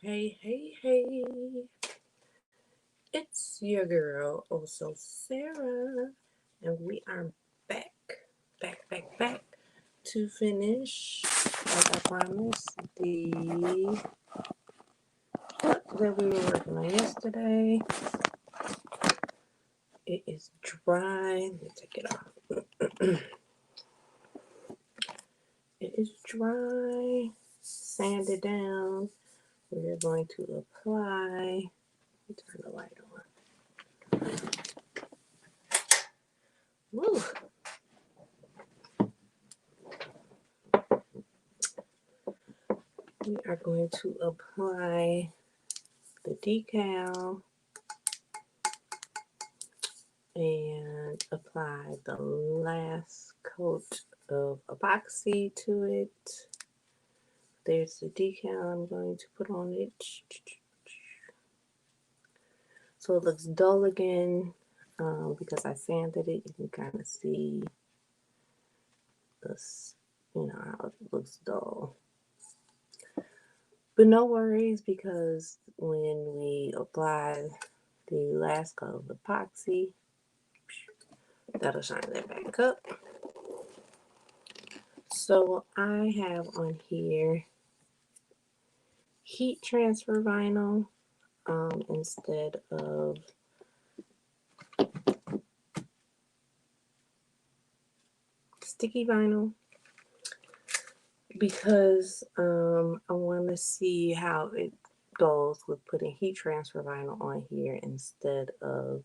Hey, hey, hey. It's your girl, OhSooSara. And we are back to finish, as I promised, the book that we were working on yesterday. It is dry. Let me take it off. It is dry. Sand it down. We're going to apply. Let me turn the light on. Woo! We are going to apply the decal and apply the last coat of epoxy to it. There's the decal I'm going to put on it. So it looks dull again because I sanded it. You can kind of see this, how it looks dull. But no worries, because when we apply the last coat of epoxy, that'll shine that back up. So I have on here heat transfer vinyl instead of sticky vinyl, because I want to see how it goes with putting heat transfer vinyl on here instead of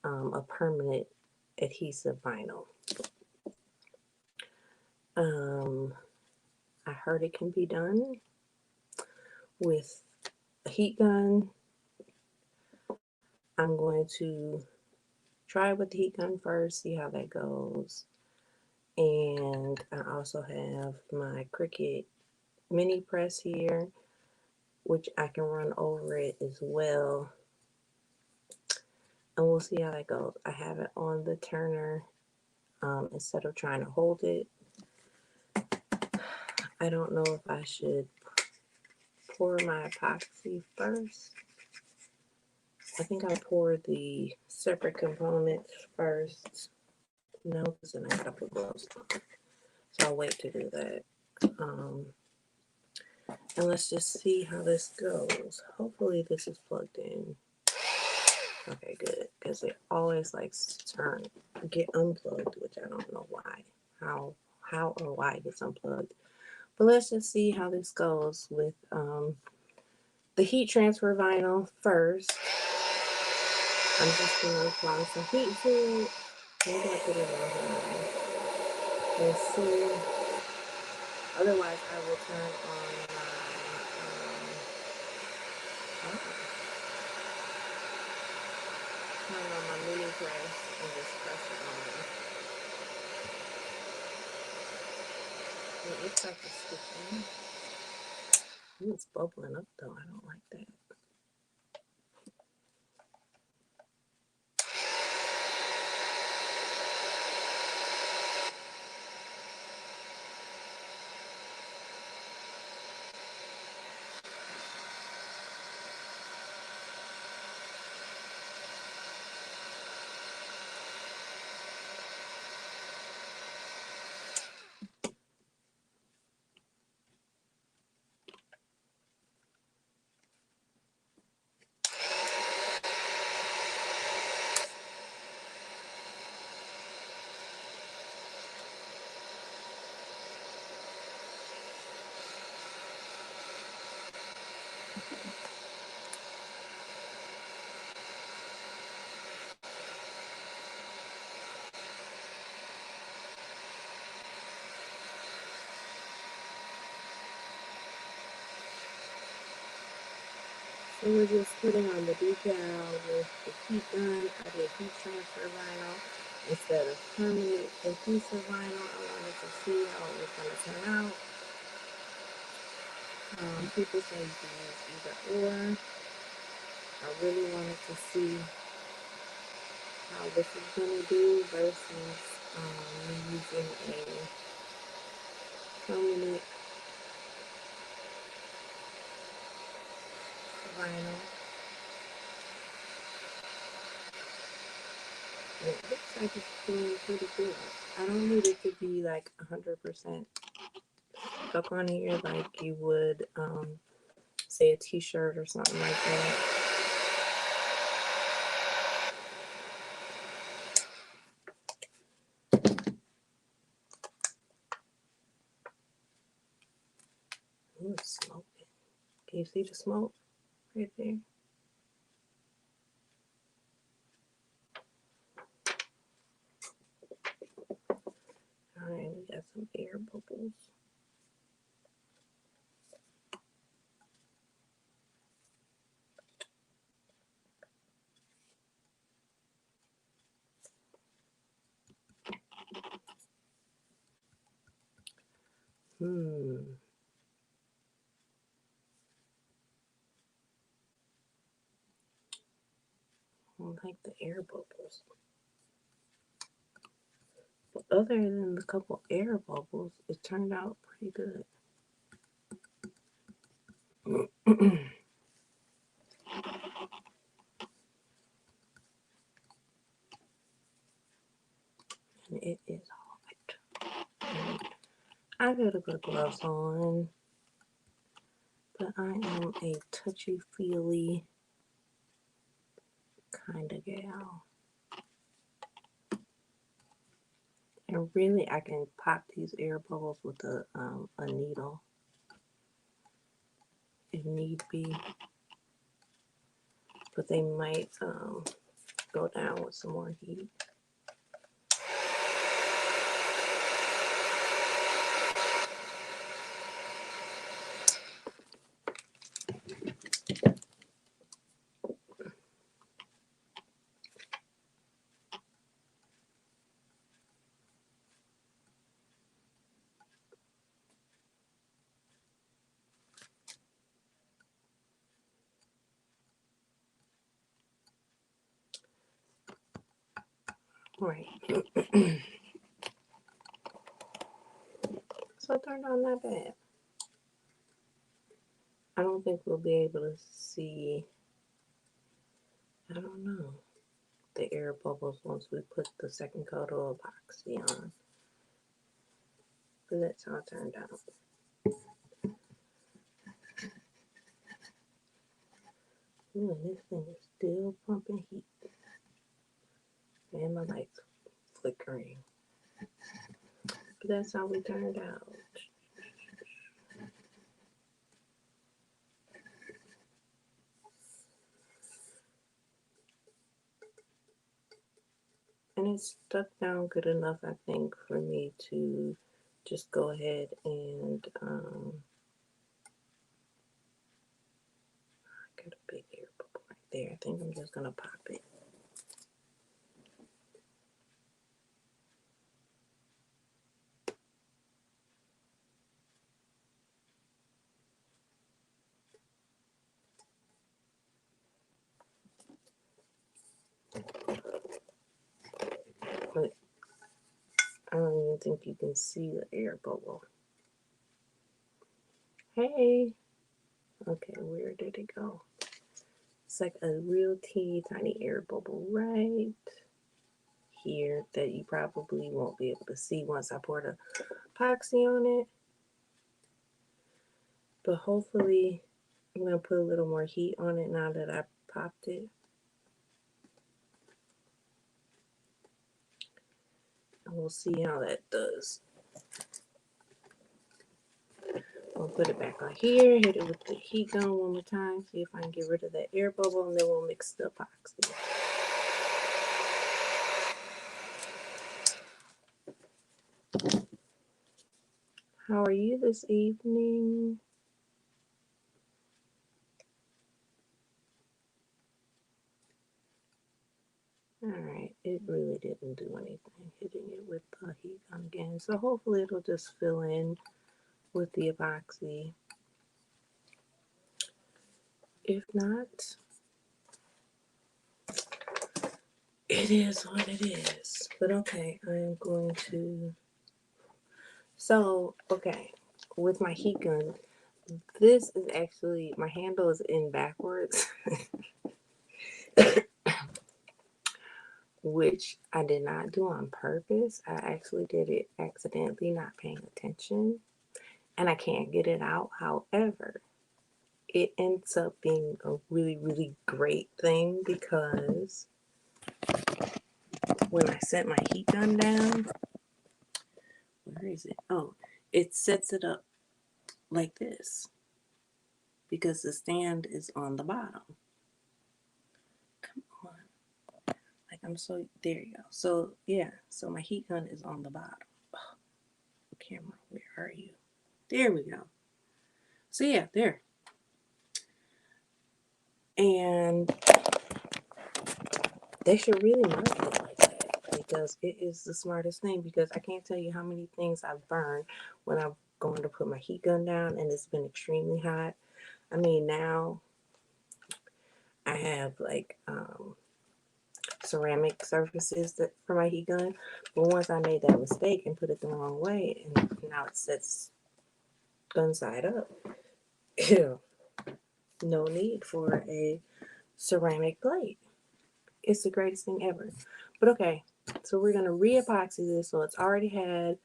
a permanent adhesive vinyl. I heard it can be done with a heat gun. I'm going to try with the heat gun first, see how that goes. And I also have my Cricut mini press here, which I can run over it as well. And we'll see how that goes. I have it on the turner instead of trying to hold it. I don't know if I should pour my epoxy first. I think I'll pour the separate components first. No, because then I gotta put gloves on. So I'll wait to do that. And let's just see how this goes. Hopefully this is plugged in. Okay, good. Because it always likes to get unplugged, which I don't know why. How or why it gets unplugged. But let's just see how this goes with the heat transfer vinyl first. I'm just going to apply some heat to it. Maybe I put it on here. Let's see. Otherwise, I will turn on my mini press and just press it on. It looks like it's sticking. Ooh, it's bubbling up though. I don't like that. So we're just putting on the decal with the heat gun. I did heat transfer vinyl instead of permanent adhesive vinyl. I wanted to see how it was going to turn out. People say you can use either or. I really wanted to see how this is going to do versus using a permanent vinyl. And it looks like it's doing pretty good. I don't need it to be like 100% stuck on here like you would say a t-shirt or something like that. Ooh, it's smoking. Can you see the smoke right there? Alright, we got some air bubbles. I don't like the air bubbles. But other than the couple air bubbles, it turned out pretty good. And it is hot. And I gotta put gloves on, but I am a touchy-feely kind of gal. And really, I can pop these air bubbles with a needle if need be. But they might go down with some more heat. Right. So it turned out not bad. I don't think we'll be able to see, I don't know, the air bubbles once we put the second coat of epoxy on. But that's how it turned out. Ooh, and this thing is still pumping heat. And my light's flickering. But that's how we turned out. And it's stuck down good enough, I think, for me to just go ahead and I got a big air bubble right there. I think I'm just gonna pop it. But I don't even think you can see the air bubble. Hey! Okay, where did it go? It's like a real teeny tiny air bubble right here that you probably won't be able to see once I pour the epoxy on it. But hopefully I'm going to put a little more heat on it now that I popped it. And we'll see how that does. I'll put it back on here, hit it with the heat gun one more time, see if I can get rid of that air bubble, and then we'll mix the epoxy. How are you this evening? Alright, it really didn't do anything hitting it with the heat gun again, so hopefully it'll just fill in with the epoxy. If not, it is what it is. But okay, I am going to, so okay, with my heat gun, This is actually, my handle is in backwards, which I did not do on purpose. I actually did it accidentally, not paying attention, and I can't get it out. However, it ends up being a really, really great thing because when I set my heat gun down, where is it? Oh, it sets it up like this because the stand is on the bottom. Come on. Like I'm so, there you go. So yeah, so my heat gun is on the bottom. Oh, camera, where are you? There we go. So yeah, there. And they should really market it like that because it is the smartest thing, because I can't tell you how many things I've burned when I'm going to put my heat gun down and it's been extremely hot. I mean, now I have like ceramic surfaces that for my heat gun, but once I made that mistake and put it the wrong way, and now it sits gun side up. Ew. No need for a ceramic plate. It's the greatest thing ever. But okay, so we're gonna re-epoxy this. So it's already had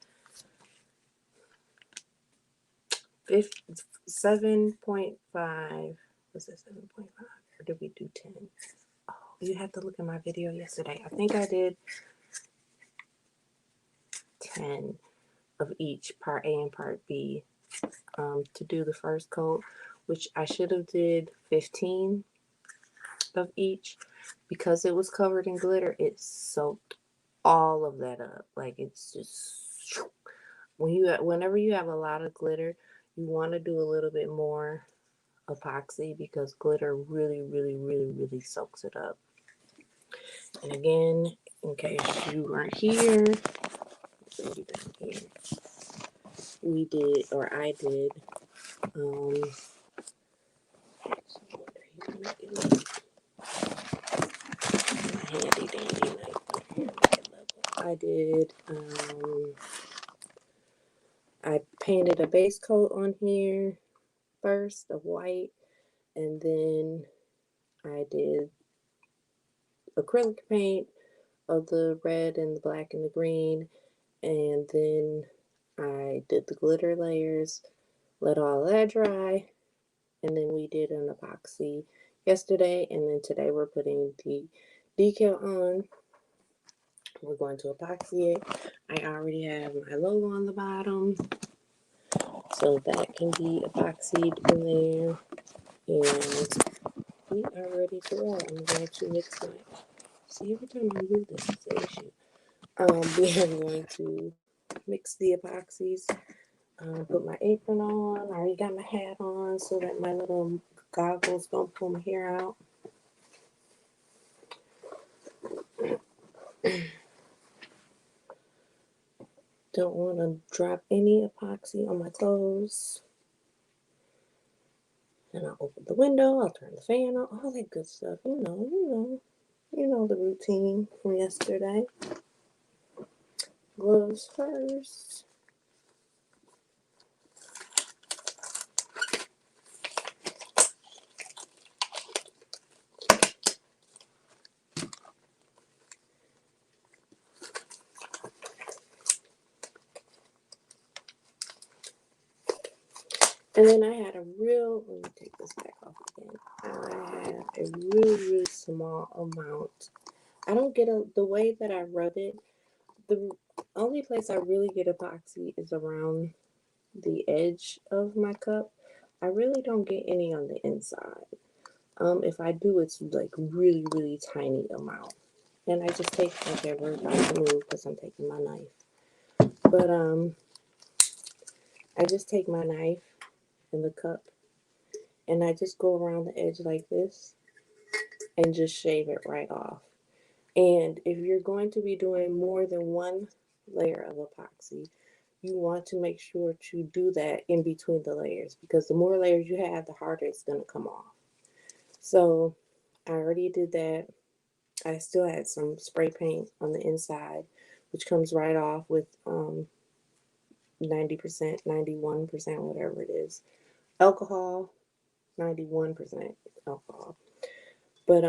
7.5. Was it 7.5 or did we do 10? Oh, you have to look at my video yesterday. I think I did 10 of each, part A and part B, to do the first coat, which I should have did 15 of each. Because it was covered in glitter, it soaked all of that up. Like it's just, whenever you have a lot of glitter, you want to do a little bit more epoxy because glitter really, really, really, really soaks it up. And again, in case you weren't here, we did, or I did, handy dandy knife. I did, I painted a base coat on here first of white, and then I did acrylic paint of the red and the black and the green, and then I did the glitter layers, let all that dry, and then we did an epoxy yesterday, and then today we're putting the decal on. We're going to epoxy it. I already have my logo on the bottom, so that can be epoxied in there, and we are ready to roll. I'm going to mix my, see, every time I do this, it's an issue. We are going to mix the epoxies, put my apron on. I already got my hat on so that my little goggles don't pull my hair out. Don't want to drop any epoxy on my clothes. And I'll open the window, I'll turn the fan on, all that good stuff. You know the routine from yesterday. Gloves first. And then I had a real, let me take this back off again. I had a really, really small amount. I don't get the way that I rub it. The only place I really get epoxy is around the edge of my cup. I really don't get any on the inside. If I do, it's like really, really tiny amount. And I just take, okay, we're about to move because I'm taking my knife. But I just take my knife in the cup and I just go around the edge like this and just shave it right off. And if you're going to be doing more than one layer of epoxy, you want to make sure to do that in between the layers, because the more layers you have, the harder it's going to come off. So I already did that. I still had some spray paint on the inside, which comes right off with 90%, 91%, whatever it is. alcohol, 91% alcohol. But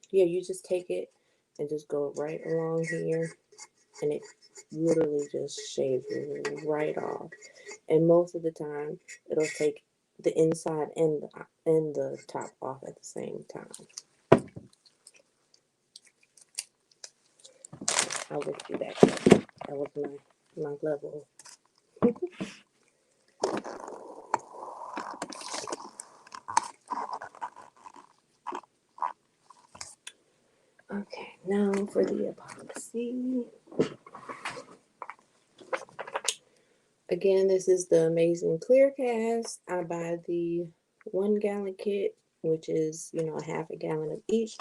yeah, you just take it and just go right along here, and it literally just shaves it right off. And most of the time, it'll take the inside and the top off at the same time. I'll lift you back up. That was my level. Okay, now for the epoxy. Again, this is the Amazing Clear Cast. I buy the 1 gallon kit, which is, a half a gallon of each,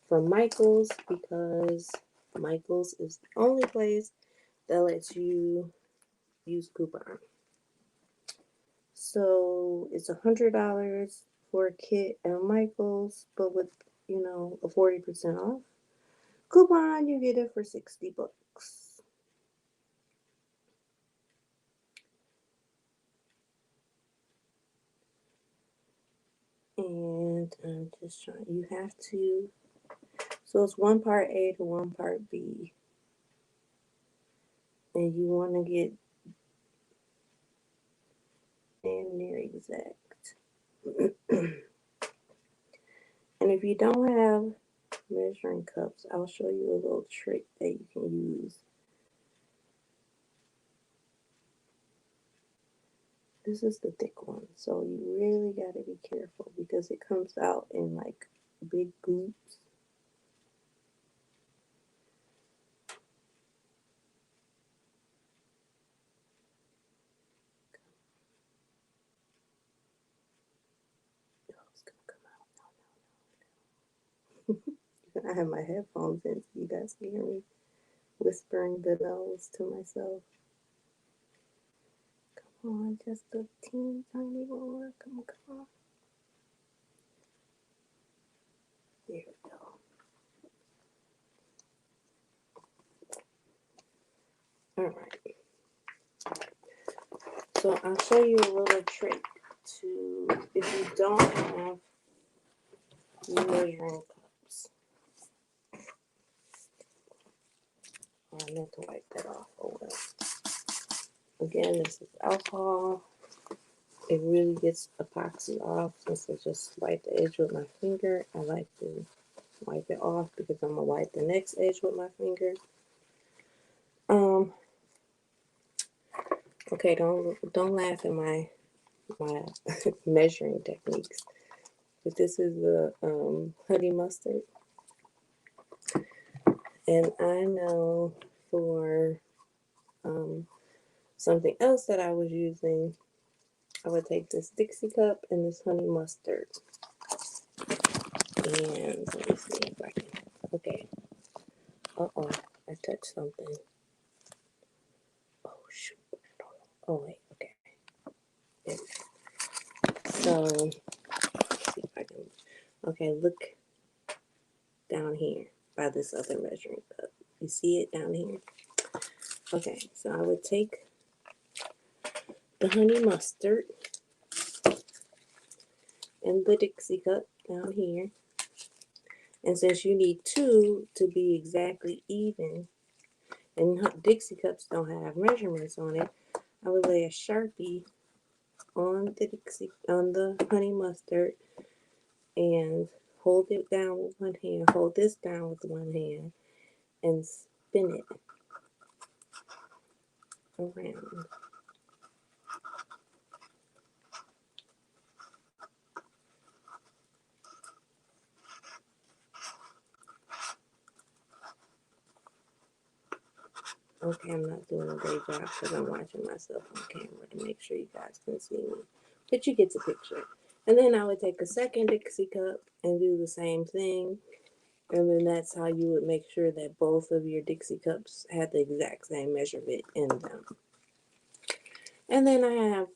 from Michael's, because Michael's is the only place that lets you use coupon. So it's $100 for a kit at Michael's, but with, a 40% off coupon, you get it for $60. And I'm just trying, you have to, so it's 1 part A to 1 part B. And you want to get damn near exact. And if you don't have measuring cups, I'll show you a little trick that you can use. This is the thick one, so you really got to be careful because it comes out in like big gloops. Oh, it's gonna come out. No. I have my headphones in so you guys can hear me whispering the nose to myself. Come on, just a teeny tiny more. Come on. There we go. All right. So I'll show you a little trick to, if you don't have measuring cups. Oh, I meant to wipe that off. Oh well. Again, this is alcohol. It really gets epoxy off. Since I just wipe the edge with my finger, I like to wipe it off because I'm gonna wipe the next edge with my finger. Okay, don't laugh at my measuring techniques. But this is the honey mustard, and I know for something else that I was using, I would take this Dixie cup and this honey mustard, and let me see if I can. Okay. I touched something. Oh shoot! Oh wait. Okay. Yeah. So let's see if I can. Okay, look down here by this other measuring cup. You see it down here? Okay, so I would take the honey mustard and the Dixie cup down here. And since you need 2 to be exactly even, and Dixie cups don't have measurements on it, I would lay a Sharpie on the honey mustard and hold it down with one hand, hold this down with one hand, and spin it around. Okay, I'm not doing a great job because I'm watching myself on camera to make sure you guys can see me. But you get the picture. And then I would take a second Dixie cup and do the same thing. And then that's how you would make sure that both of your Dixie cups had the exact same measurement in them. And then I have,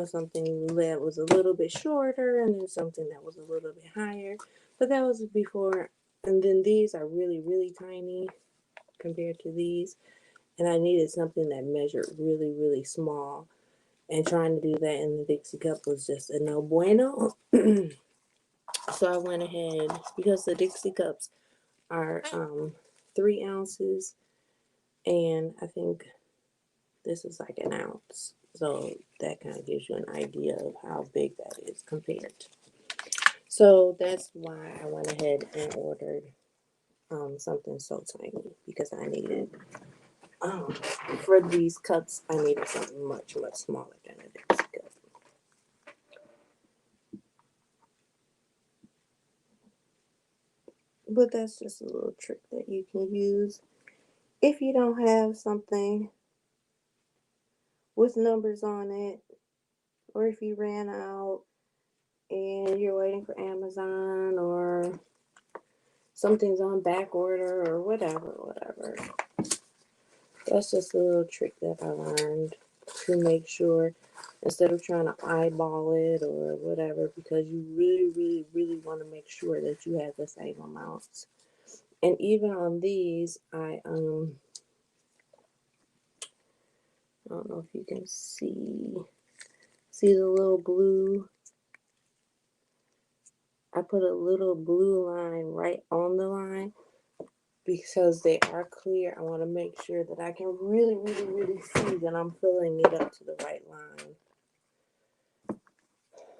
something that was a little bit shorter and then something that was a little bit higher. But that was before. And then these are really, really tiny compared to these. And I needed something that measured really, really small. And trying to do that in the Dixie cup was just a no bueno. So I went ahead, because the Dixie cups are 3 ounces, and I think this is like an ounce. So that kind of gives you an idea of how big that is compared. So that's why I went ahead and ordered something so tiny, because I needed, for these cups, I needed something much, much smaller than a Dixie cup. But that's just a little trick that you can use if you don't have something with numbers on it, or if you ran out and you're waiting for Amazon, or something's on back order, or whatever. That's just a little trick that I learned to make sure, instead of trying to eyeball it or whatever, because you really want to make sure that you have the same amounts. And even on these, I don't know if you can see the little blue. I put a little blue line right on the line because they are clear. I want to make sure that I can really see that I'm filling it up to the right line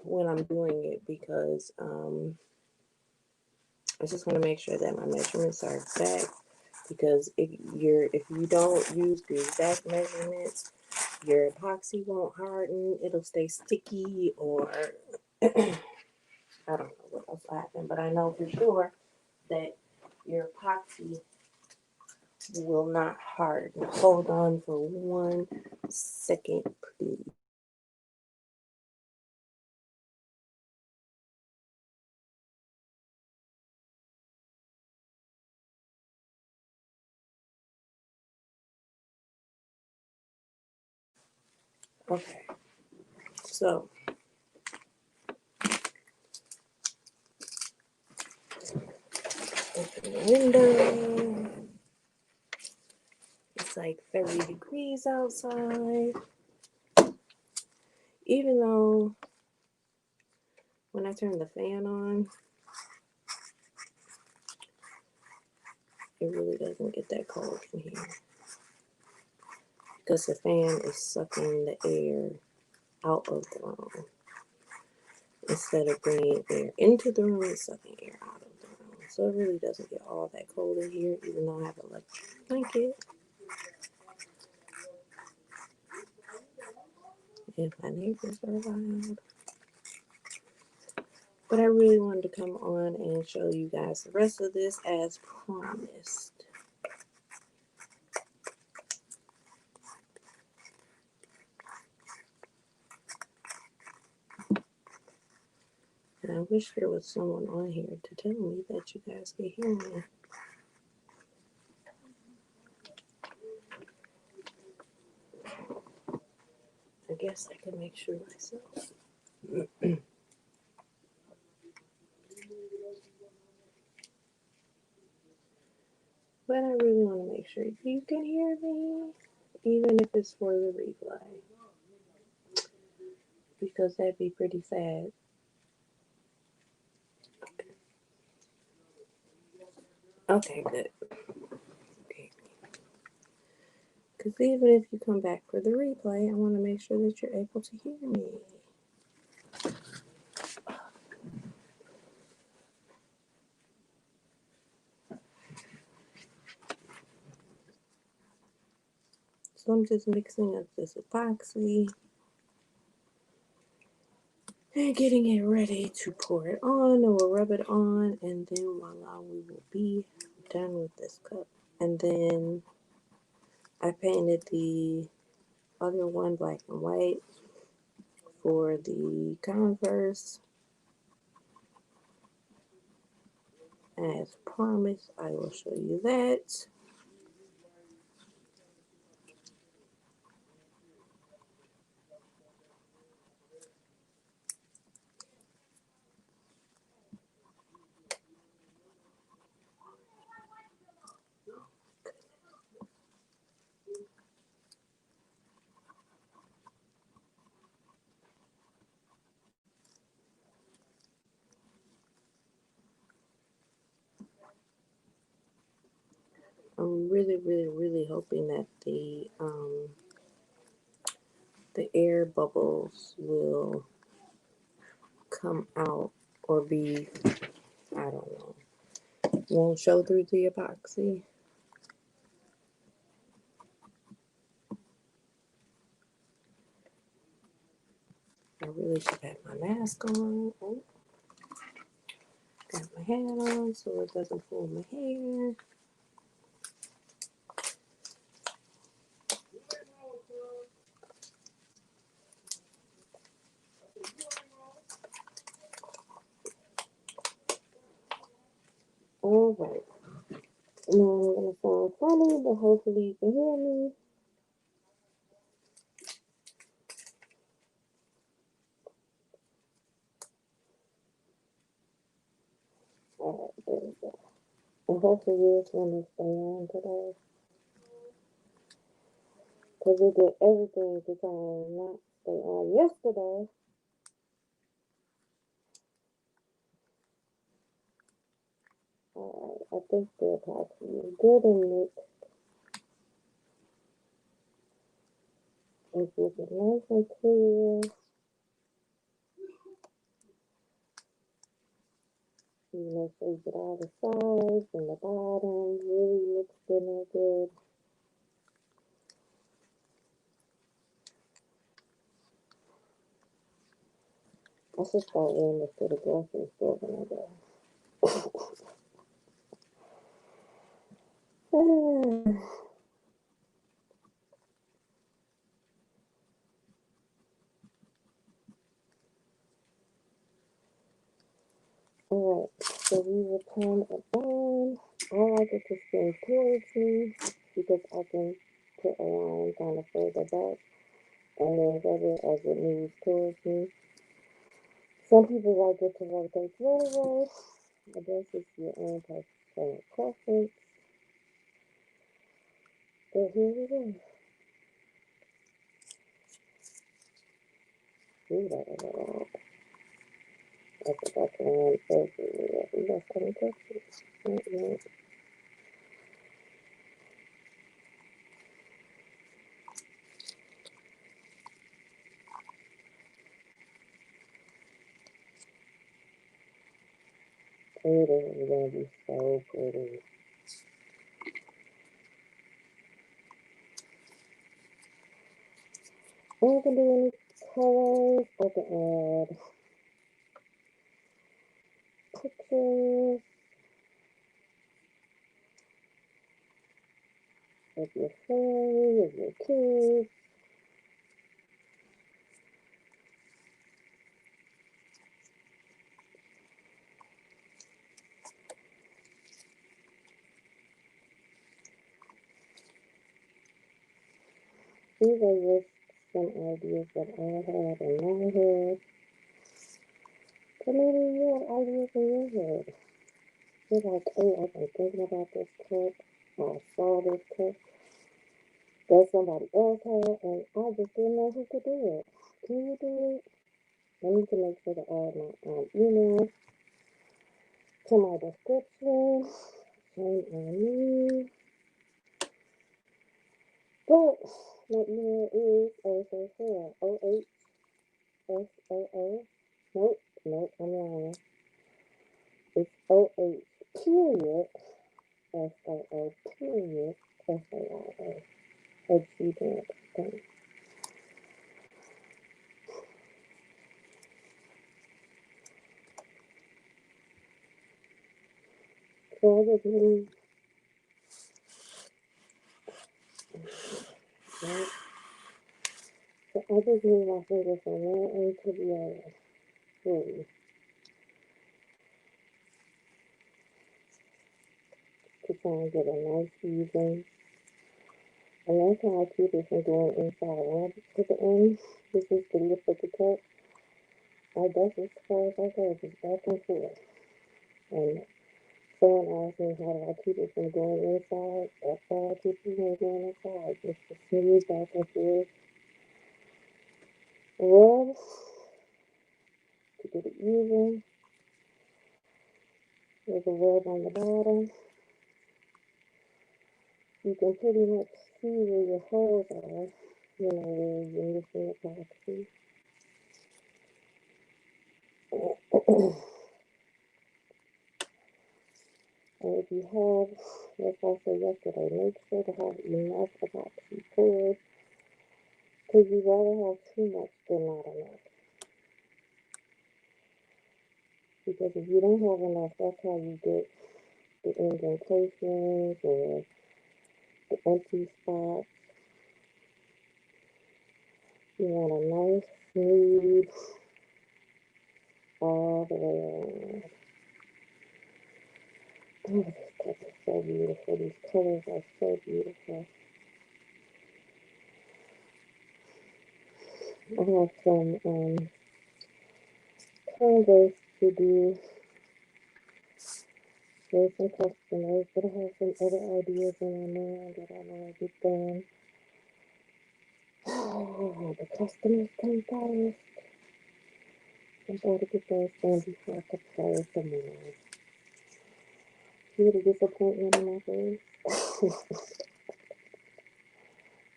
when I'm doing it, because I just want to make sure that my measurements are exact, because if you don't use the exact measurements, your epoxy won't harden, it'll stay sticky, or I don't know what else will happen, but I know for sure that your epoxy will not harden. Hold on for 1 second, please. Okay, so open the window. It's like 30 degrees outside. Even though when I turn the fan on, it really doesn't get that cold in here, because the fan is sucking the air out of the room. Instead of bringing air into the room, it's sucking air out of the room. So it really doesn't get all that cold in here, even though I have an electric blanket. And my neighbors are loud. But I really wanted to come on and show you guys the rest of this as promised. And I wish there was someone on here to tell me that you guys can hear me. I guess I can make sure myself. But I really want to make sure you can hear me, even if it's for the replay, because that'd be pretty sad. Okay, good. Okay. Because even if you come back for the replay, I want to make sure that you're able to hear me. So I'm just mixing up this epoxy and getting it ready to pour it on, or we'll rub it on, and then voila, we will be done with this cup. And then I painted the other one black and white for the Converse. As promised, I will show you that. I'm really, really, really hoping that the air bubbles will come out or be, I don't know, won't show through the epoxy. I really should have my mask on. Oh, got my hat on so it doesn't pull my hair. All right. Now I'm gonna sound funny, but hopefully you can hear me. All right, there we go. And hopefully this one will stay on today. Because we did everything to try and not stay on yesterday. Alright, I think the epoxy is good and mixed. It's looking nice and clear. You make sure you get all the sides and the bottom really mixed in there good. I should start wearing this to the grocery store when I go. Alright, so we will turn it on. I like it to spin towards me because I can put a line kind of further back and then rub it as it moves towards me. Some people like it to rotate really. I guess it's your own personal preference. But here we go. Ooh, that was a lot. I forgot to run everywhere. Yes, I didn't touch it. It is going to be so pretty. I can do any colors. I can add pictures of your family, of your kids. These are just some ideas that I had in my head. But maybe you have ideas in your head. You're like, oh, I've been thinking about this cup. I saw this cup that somebody else had, and I just didn't know who could do it. Can you do it? I need to make sure to add my email to my description. Shame on me. But my email is OhSooSara. OhSooSara. Nope, I'm lying. It's OH period SOO period SARA at gmail.com. So I just need, right? So I just need my fingers from one end to the other. Really. To try and get a nice even. And that's how I keep it from going inside out to the end. This is the lip of the cup. I guess as far as I go, just back and forth. And someone asked me how do I keep it from going inside. That's how I keep it from going inside. Just to smooth back and forth. Rub to get it even. There's a rub on the bottom. you can pretty much see where your holes are, you know, where you're missing epoxy. And if you have, like I said yesterday, make sure to have enough epoxy poured, because you'd rather have too much than not enough. Because if you don't have enough, that's how you get the indentations or the empty spots. You want a nice, smooth, all the way around. Oh, this cup is so beautiful. These colors are so beautiful. I have some Converse to do with some customers, but I have some other ideas in my mind that I want to get done. Oh, the customers come first. I gotta get those done before I can play some more. See the disappointment in my face?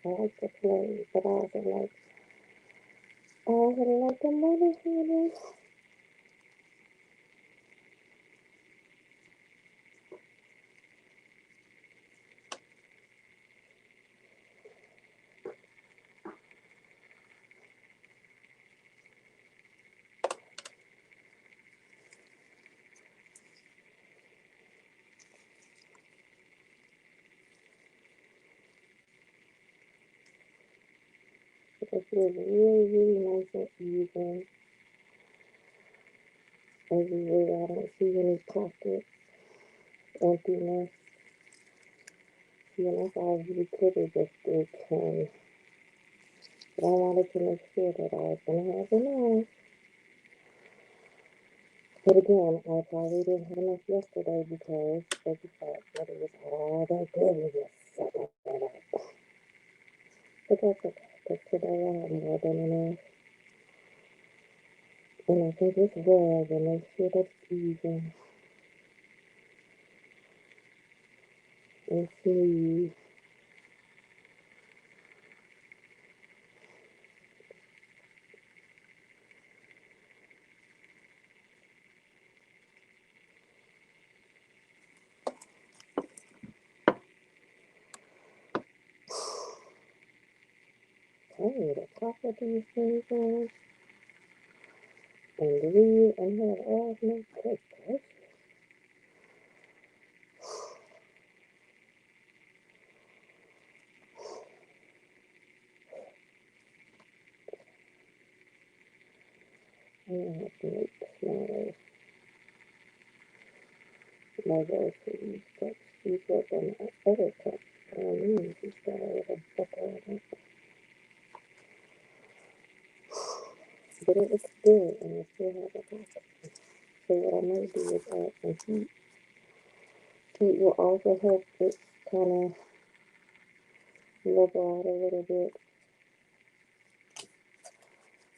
I like to play, but I also like the money, honey. It feels really, really nice and even everywhere. I don't see any pockets, emptiness. See, and that's all I really could have just did 10. But I wanted to make sure that I was going to have enough. But again, I probably didn't have enough yesterday because of the fact that it was all that good and just sucking it up. But that's okay, because today I have more than enough. And I can just rub and make sure that's even and smooth. I need to top of these things on and read and have all of my good. I'm going to have to make smaller logos for these cups. These work on my other cups. I mean, these got a little buckle on it. But it looks good and I still have a pocket. So what I might do is add some heat. Heat will also help it kind of level out a little bit.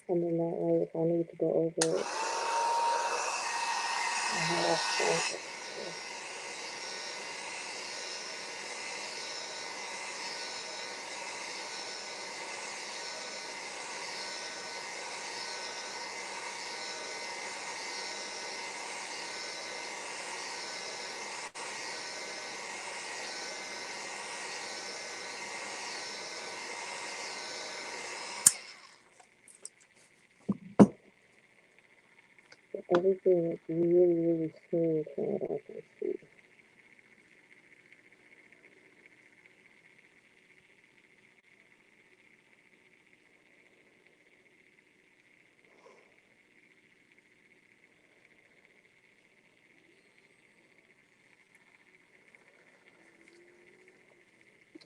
And then that way, if I need to go over it, I have something. Everything is really, really smooth from what I can see.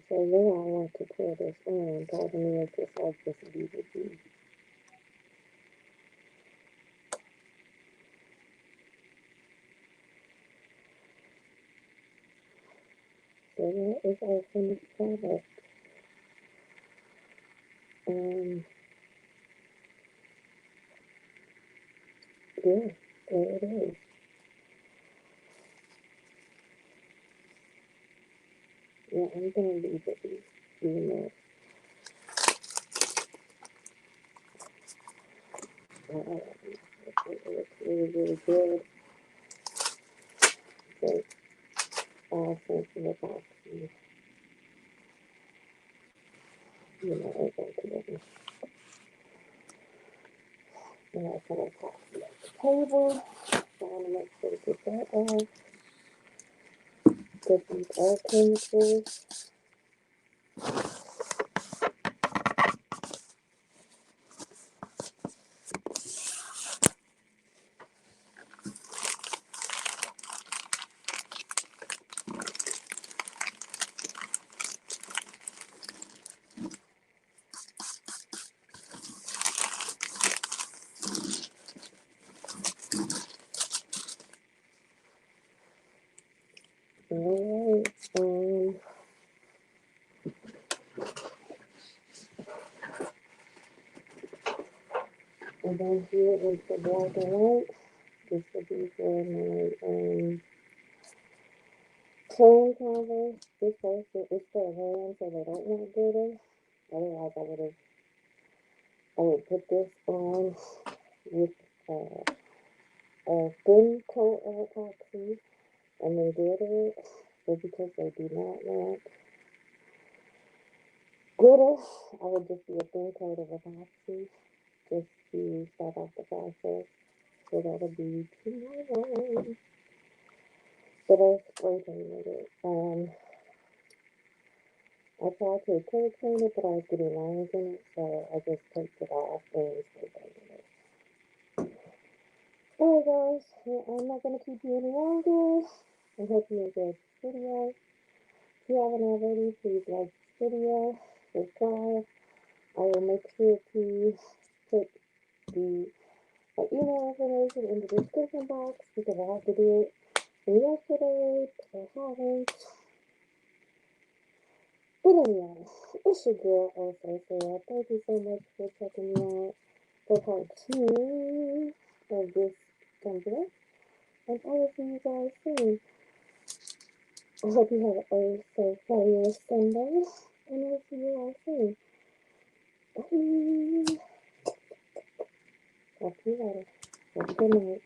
So now I want to pour this on. Part of me is just like this DVD. So that is our finished product. Yeah, there it is. Yeah, I'm gonna leave it even though it looks really, really good. So all sorts of epoxy, it goes together. And I some epoxy at the table. So I want to make sure to get that off. Because these are chemicals. Alright, and then here is the black and white. This will be for my clean Converse. This first is for hands so they don't want glitter. Otherwise I would put this on with a thin coat of epoxy and then glitter it. But because they do not want glitter, I would just do a thin coat of epoxy just to start off the process. So that'll be tomorrow. But I spray painted it. I tried to acrylic paint it, but I was getting lines in it, so I just taped it off and spray painted it. Alright guys, I'm not going to keep you any longer. I hope you enjoyed this video. If you haven't already, please like this video, subscribe. I will make sure to put the email information in the description box because I have to do it yesterday, but I haven't. But anyway, it's your girl, OhSooSara. Thank you so much for checking me out for part 2 of this tumbler. And I will see you guys soon. I hope you have a so fabulous Sunday. And I'll see you all soon. Bye. Talk to you later. Have a good night.